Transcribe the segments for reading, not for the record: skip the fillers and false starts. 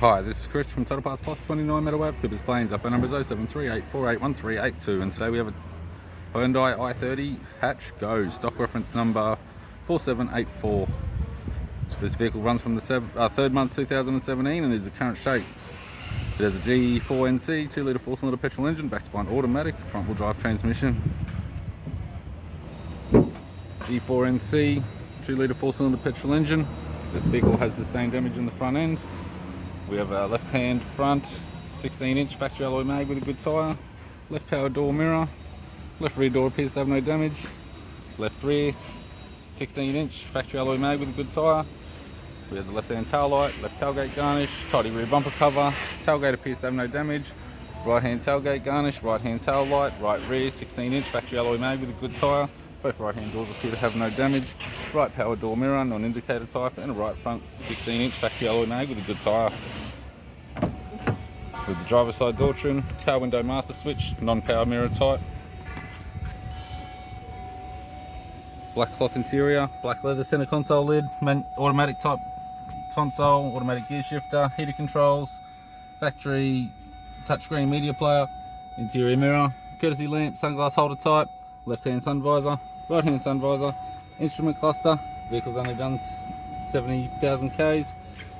Hi, this is Chris from Total Parts Plus 29 Meadow Ave, Clippers Plains. Our phone number is 0738481382, and today we have a Hyundai i30 hatch go, stock reference number 4784. This vehicle runs from the third month 2017 and is the current shape. It has a G4NC 2-litre 4-cylinder petrol engine, backed by an automatic front wheel drive transmission. G4NC 2-litre 4-cylinder petrol engine. This vehicle has sustained damage in the front end. We have a left hand front 16-inch factory alloy mag with a good tyre, left power door mirror, left rear door appears to have no damage, left rear 16-inch factory alloy mag with a good tyre. We have the left hand tail light, left tailgate garnish, tidy rear bumper cover, tailgate appears to have no damage, right hand tailgate garnish, right hand tail light, right rear 16-inch factory alloy mag with a good tyre. Both right hand doors appear to have no damage, right power door mirror, non-indicator type, and a right front 16-inch factory alloy mag with a good tyre. With the driver's side door trim, power window master switch, non-power mirror type. Black cloth interior, black leather center console lid, automatic type console, automatic gear shifter, heater controls, factory touchscreen media player, interior mirror, courtesy lamp, sunglass holder type, left hand sun visor, right hand sun visor, instrument cluster. Vehicle's only done 70,000 Ks,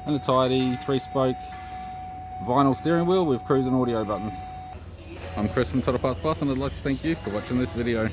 and a tidy 3-spoke vinyl steering wheel with cruise and audio buttons. I'm Chris from Total Parts Plus, and I'd like to thank you for watching this video.